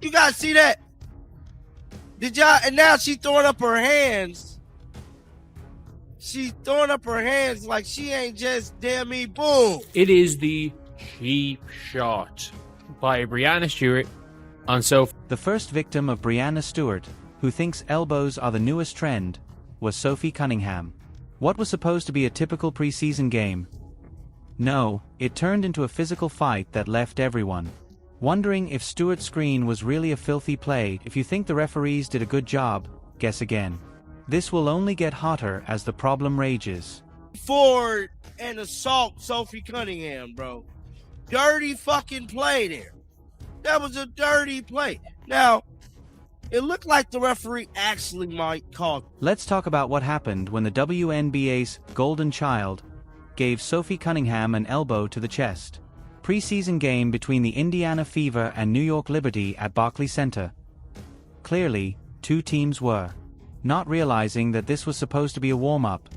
You guys see that? Did y'all? And now she's throwing up her hands. She's throwing up her hands like she ain't just damn me. Boom. It is the cheap shot by Brianna Stewart on Sophie. The first victim of Brianna Stewart, who thinks elbows are the newest trend, was Sophie Cunningham. What was supposed to be a typical preseason game? No, it turned into a physical fight that left everyone wondering if Stewart's screen was really a filthy play. If you think the referees did a good job, guess again. This will only get hotter as the problem rages. Ford and assault Sophie Cunningham, bro. Dirty fucking play there. That was a dirty play. Now, it looked like the referee actually might call. Let's talk about what happened when the WNBA's golden child gave Sophie Cunningham an elbow to the chest. Preseason game between the Indiana Fever and New York Liberty at Barclays Center. Clearly, two teams were not realizing that this was supposed to be a warm-up.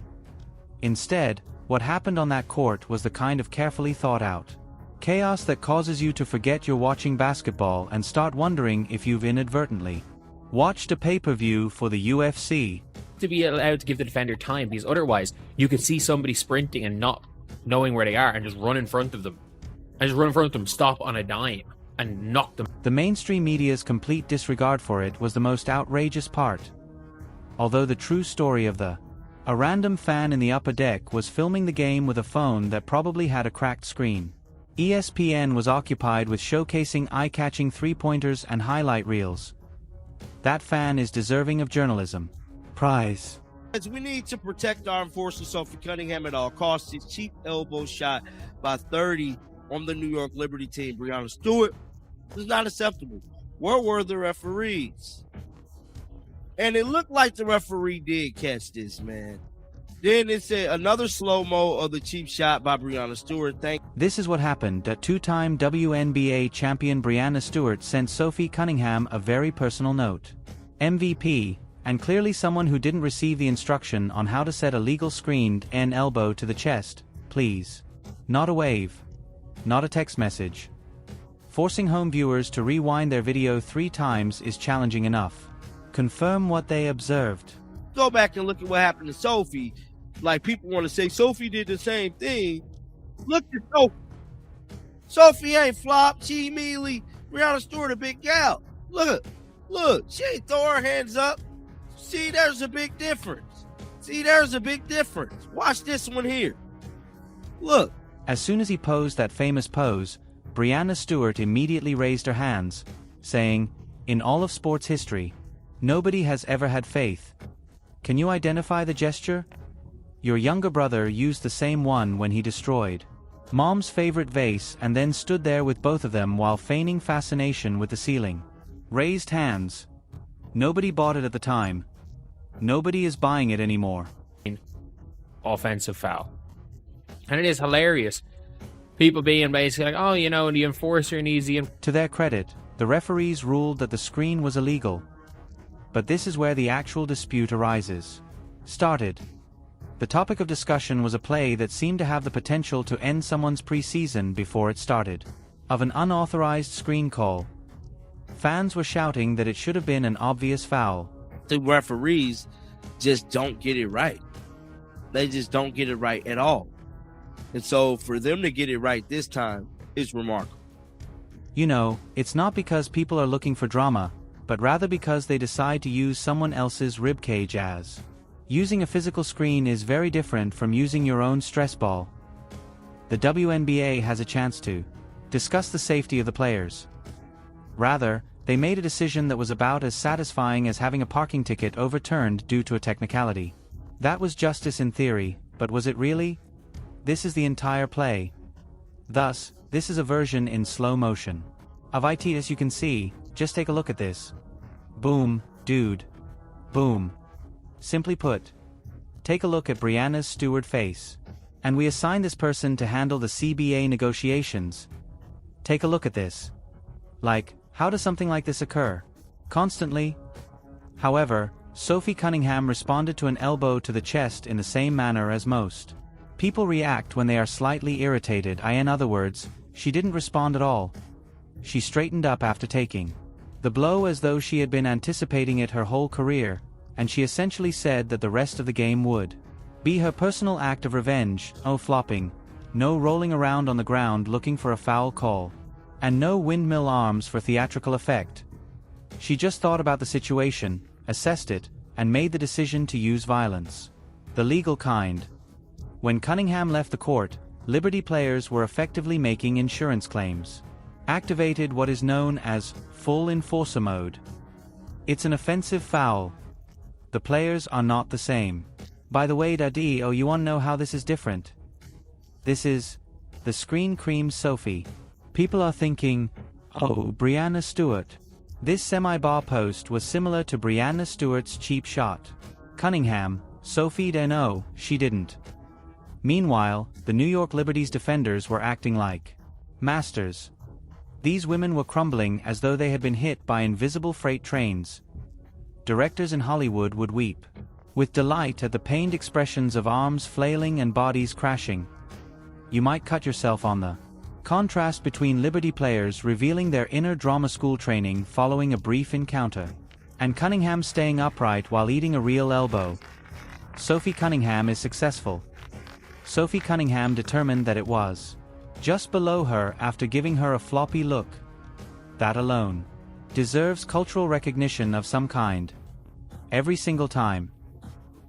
Instead, what happened on that court was the kind of carefully thought out chaos that causes you to forget you're watching basketball and start wondering if you've inadvertently watched a pay-per-view for the UFC. To be allowed to give the defender time, because otherwise you could see somebody sprinting and not knowing where they are and just run in front of them. Stop on a dime, and knock them. The mainstream media's complete disregard for it was the most outrageous part. Although the true story of a random fan in the upper deck was filming the game with a phone that probably had a cracked screen. ESPN was occupied with showcasing eye-catching three-pointers and highlight reels. That fan is deserving of journalism prize. We need to protect our enforcer Sophie Cunningham at all costs. His cheap elbow shot by 30 on the New York Liberty team, Brianna Stewart, is not acceptable. Where were the referees? And it looked like the referee did catch this, man. Then it said another slow-mo of the cheap shot by Brianna Stewart. This is what happened. Two-time WNBA champion Brianna Stewart sent Sophie Cunningham a very personal note. MVP, and clearly someone who didn't receive the instruction on how to set a legal screened N elbow to the chest, please. Not a wave. Not a text message. Forcing home viewers to rewind their video 3 times is challenging enough. Confirm what they observed. Go back and look at what happened to Sophie. Like, people want to say Sophie did the same thing. Look at Sophie. Sophie ain't flopped. She immediately, Brianna Stewart, a big gal. Look, she ain't throw her hands up. See, there's a big difference. Watch this one here. Look. As soon as he posed that famous pose, Brianna Stewart immediately raised her hands, saying, "In all of sports history, nobody has ever had faith. Can you identify the gesture? Your younger brother used the same one when he destroyed Mom's favorite vase and then stood there with both of them while feigning fascination with the ceiling. Raised hands. Nobody bought it at the time. Nobody is buying it anymore." Offensive foul. And it is hilarious. People being basically like, oh, you know, the enforcer needs the... To their credit, the referees ruled that the screen was illegal. But this is where the actual dispute arises. The topic of discussion was a play that seemed to have the potential to end someone's preseason before it started. Of an unauthorized screen call. Fans were shouting that it should have been an obvious foul. The referees just don't get it right. They just don't get it right at all. And so for them to get it right this time is remarkable. You know, it's not because people are looking for drama, but rather because they decide to use someone else's ribcage as. Using a physical screen is very different from using your own stress ball. The WNBA has a chance to discuss the safety of the players. Rather, they made a decision that was about as satisfying as having a parking ticket overturned due to a technicality. That was justice in theory, but was it really? This is the entire play. Thus, this is a version in slow motion of it. As you can see, just take a look at this. Boom, dude. Boom. Simply put, take a look at Brianna Stewart's face. And we assign this person to handle the CBA negotiations. Take a look at this. Like, how does something like this occur? Constantly? However, Sophie Cunningham responded to an elbow to the chest in the same manner as most people react when they are slightly irritated. In other words, she didn't respond at all. She straightened up after taking The blow as though she had been anticipating it her whole career, and she essentially said that the rest of the game would be her personal act of revenge. No flopping, no rolling around on the ground looking for a foul call, and no windmill arms for theatrical effect. She just thought about the situation, assessed it, and made the decision to use violence. The legal kind. When Cunningham left the court, Liberty players were effectively making insurance claims. Activated what is known as full enforcer mode. It's an offensive foul. The players are not the same. By the way, Daddy, oh, you wanna know how this is different? This is the screen cream Sophie. People are thinking, oh, Brianna Stewart. This semi-bar post was similar to Brianna Stewart's cheap shot. Cunningham, Sophie no, she didn't. Meanwhile, the New York Liberty's defenders were acting like masters. These women were crumbling as though they had been hit by invisible freight trains. Directors in Hollywood would weep with delight at the pained expressions of arms flailing and bodies crashing. You might cut yourself on the contrast between Liberty players revealing their inner drama school training following a brief encounter, and Cunningham staying upright while eating a real elbow. Sophie Cunningham is successful. Sophie Cunningham determined that it was just below her after giving her a floppy look. That alone deserves cultural recognition of some kind. Every single time.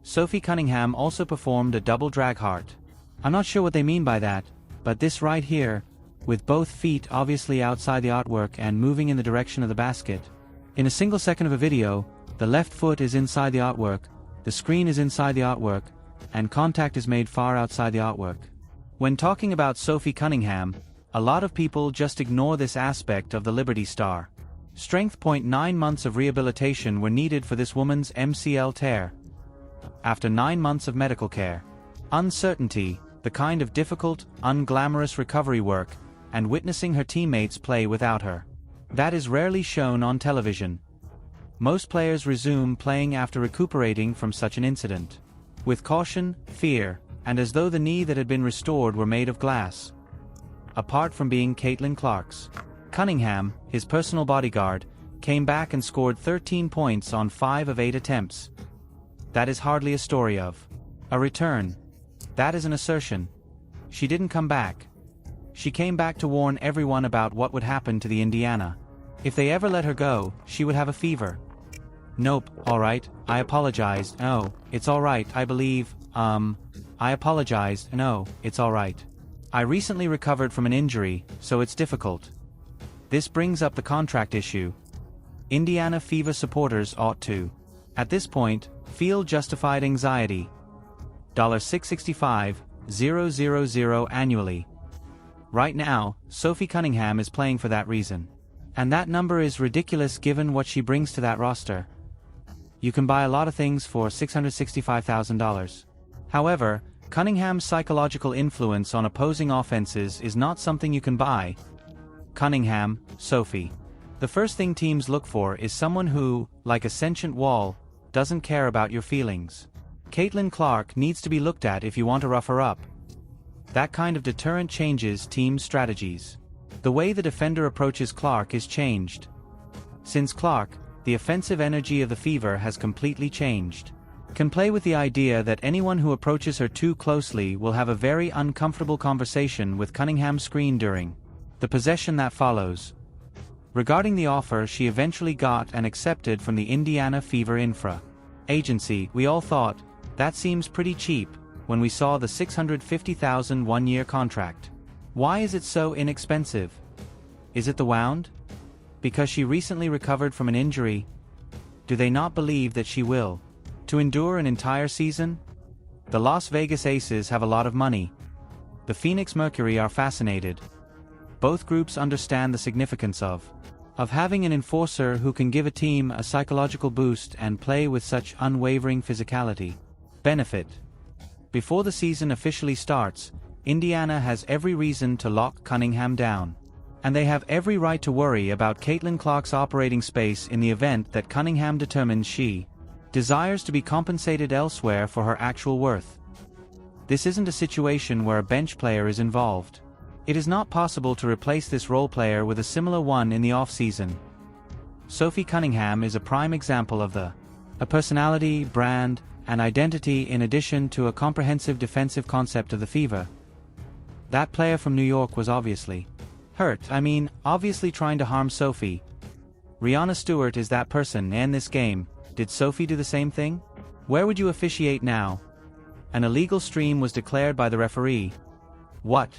Sophie Cunningham also performed a double drag heart. I'm not sure what they mean by that, but this right here, with both feet obviously outside the artwork and moving in the direction of the basket. In a single second of a video, the left foot is inside the artwork, the screen is inside the artwork, and contact is made far outside the artwork. When talking about Sophie Cunningham, a lot of people just ignore this aspect of the Liberty star. Strength. 9 months of rehabilitation were needed for this woman's MCL tear. After 9 months of medical care, uncertainty, the kind of difficult, unglamorous recovery work, and witnessing her teammates play without her. That is rarely shown on television. Most players resume playing after recuperating from such an incident. With caution, fear, and as though the knee that had been restored were made of glass. Apart from being Caitlin Clark's, Cunningham, his personal bodyguard, came back and scored 13 points on 5 of 8 attempts. That is hardly a story of a return. That is an assertion. She didn't come back. She came back to warn everyone about what would happen to the Indiana. If they ever let her go, she would have a fever. Nope, alright, I apologized, no, it's alright, I believe, I apologized, no, it's alright. I recently recovered from an injury, so it's difficult. This brings up the contract issue. Indiana Fever supporters ought to, at this point, feel justified anxiety. $665,000 annually. Right now, Sophie Cunningham is playing for that reason. And that number is ridiculous given what she brings to that roster. You can buy a lot of things for $665,000. However, Cunningham's psychological influence on opposing offenses is not something you can buy. Cunningham, Sophie. The first thing teams look for is someone who, like a sentient wall, doesn't care about your feelings. Caitlin Clark needs to be looked at if you want to rough her up. That kind of deterrent changes team strategies. The way the defender approaches Clark is changed. Since Clark, the offensive energy of the Fever has completely changed. Can play with the idea that anyone who approaches her too closely will have a very uncomfortable conversation with Cunningham's screen during the possession that follows. Regarding the offer she eventually got and accepted from the Indiana Fever Infra agency, we all thought, that seems pretty cheap, when we saw the $650,000 one-year contract. Why is it so inexpensive? Is it the wound? Because she recently recovered from an injury? Do they not believe that she will to endure an entire season? The Las Vegas Aces have a lot of money. The Phoenix Mercury are fascinated. Both groups understand the significance of having an enforcer who can give a team a psychological boost and play with such unwavering physicality. Benefit. Before the season officially starts, Indiana has every reason to lock Cunningham down. And they have every right to worry about Caitlin Clark's operating space in the event that Cunningham determines she desires to be compensated elsewhere for her actual worth. This isn't a situation where a bench player is involved. It is not possible to replace this role player with a similar one in the off-season. Sophie Cunningham is a prime example of a personality, brand, and identity in addition to a comprehensive defensive concept of the fever. That player from New York was obviously hurt, obviously trying to harm Sophie. Brianna Stewart is that person, and this game, did Sophie do the same thing? Where would you officiate now? An illegal stream was declared by the referee. What?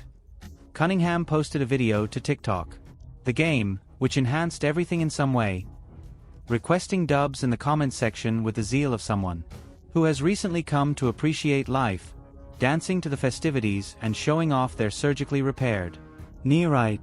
Cunningham posted a video to TikTok. The game, which enhanced everything in some way. Requesting dubs in the comments section with the zeal of someone who has recently come to appreciate life, dancing to the festivities and showing off their surgically repaired knee right.